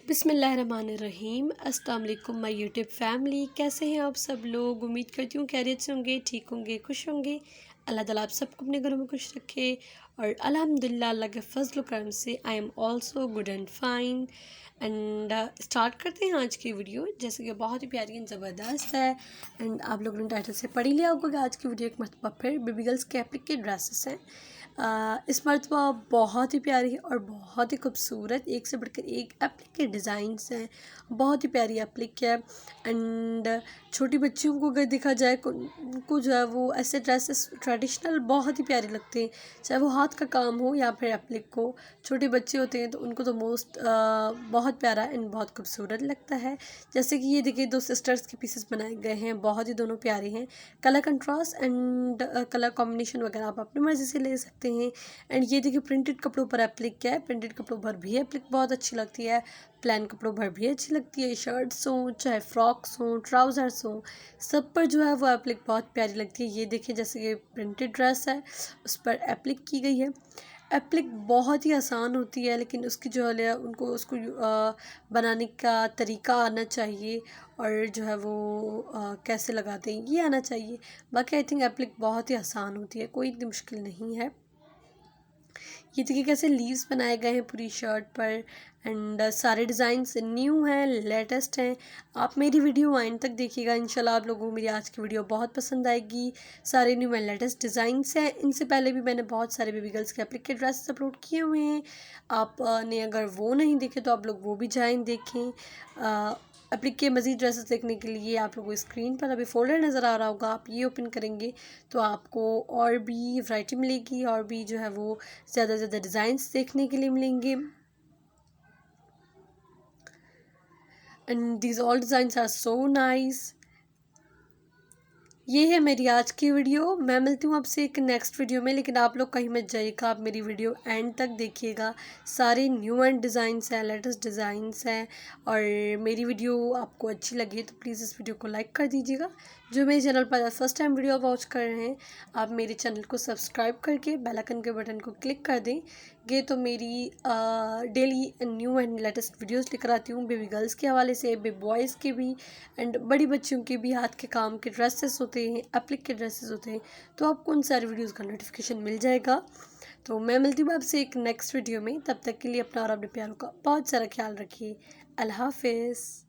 बिस्मिल्लाहिर्रहमानिर्रहीम। अस्सलाम वालेकुम माय यूट्यूब फैमिली। कैसे हैं आप सब लोग? उम्मीद करती हूँ खैरियत से होंगे, ठीक होंगे, खुश होंगे। अल्लाह ताला आप सबको अपने घरों में खुश रखे और अल्हम्दुलिल्लाह अल्लाह के फजल करम से I am also good and fine. And start करते हैं आज की वीडियो, जैसे कि बहुत ही प्यारी एंड ज़बरदस्त है। एंड आप लोगों ने टाइटल से पढ़ ही लिया होगा कि आज की वीडियो एक मरतबा फिर बेबी गर्ल्स के एप्लिक के ड्रेसेस हैं। इस मरतबा बहुत ही प्यारी है और बहुत ही खूबसूरत, एक से बढ़कर एक एप्लिक के डिज़ाइंस हैं। बहुत ही प्यारी एप्लिक है। एंड छोटी बच्चियों को अगर देखा जाए उनको जो है वो ऐसे ड्रेसेस ट्रेडिशनल बहुत ही प्यारे लगते हैं, चाहे वो हाथ का काम हो या फिर एप्लिक को। छोटे बच्चे होते हैं तो उनको तो बहुत प्यारा एंड बहुत खूबसूरत लगता है। जैसे कि ये देखिए दो सिस्टर्स के पीसेस बनाए गए हैं, बहुत ही दोनों प्यारे हैं। Colour contrast and colour combination वगैरह आप अपनी मर्ज़ी से ले सकते हैं। एंड ये देखिए प्रिंटेड कपड़ों पर एप्लिक है, प्रिंटेड कपड़ों पर भी एप्लिक बहुत अच्छी लगती है, प्लान कपड़ों पर भी अच्छी लगती है। शर्ट्स हों चाहे फ्रॉक्स हों ट्राउज़र्स हों, सब पर जो है वो एप्लिक बहुत प्यारी लगती है। ये देखिए जैसे कि प्रिंटेड ड्रेस है उस पर एप्लिक की गई है। एप्लिक बहुत ही आसान होती है, लेकिन उसकी जो है उनको उसको बनाने का तरीका आना चाहिए और जो है वो कैसे लगाते हैं ये आना चाहिए। बाकी आई थिंक एप्लिक बहुत ही आसान होती है, कोई इतनी मुश्किल नहीं है। ये देखिए कैसे लीव्स बनाए गए हैं पूरी शर्ट पर। एंड सारे डिज़ाइंस न्यू हैं, लेटेस्ट हैं। आप मेरी वीडियो एंड तक देखिएगा, इंशाल्लाह आप लोगों को मेरी आज की वीडियो बहुत पसंद आएगी। सारे न्यू एंड लेटेस्ट डिज़ाइंस हैं। इनसे पहले भी मैंने बहुत सारे बेबी गर्ल्स के एप्लिक के ड्रेसेस अपलोड किए हुए हैं। आपने अगर वो नहीं देखे तो आप लोग वो भी जाएँ देखें। एप्लिक के मज़ीद ड्रेसेस देखने के लिए आप लोगों को स्क्रीन पर अभी फ़ोल्डर नज़र आ रहा होगा, आप ये ओपन करेंगे तो आपको और भी वैरायटी मिलेगी और भी जो है वो ज़्यादा से ज़्यादा डिज़ाइंस देखने के लिए मिलेंगे। And these all designs are so nice. ये है मेरी आज की वीडियो। मैं मिलती हूँ आपसे एक नेक्स्ट वीडियो में, लेकिन आप लोग कहीं मत जाइएगा, आप मेरी वीडियो एंड तक देखिएगा। सारे न्यू एंड डिज़ाइंस हैं, लेटेस्ट डिज़ाइंस हैं। और मेरी वीडियो आपको अच्छी लगी तो प्लीज़ इस वीडियो को लाइक कर दीजिएगा। जो मेरे चैनल पर फर्स्ट टाइम वीडियो वॉच कर रहे हैं, आप मेरे चैनल को सब्सक्राइब करके बेल आइकन के बटन को क्लिक कर देंगे तो मेरी daily new and latest videos लेकर आती हूँ, बेबी गर्ल्स के हवाले से, बेबी बॉयज़ के भी एंड बड़ी बच्चियों के भी। हाथ के काम के ड्रेसेस होते हैं, एप्लिक के ड्रेसेस होते हैं, तो आपको उन सारी वीडियोस का नोटिफिकेशन मिल जाएगा। तो मैं मिलती हूँ आपसे एक नेक्स्ट वीडियो में, तब तक के लिए अपना और अपने प्यारों का बहुत सारा ख्याल रखिए। अल्लाह हाफिज़।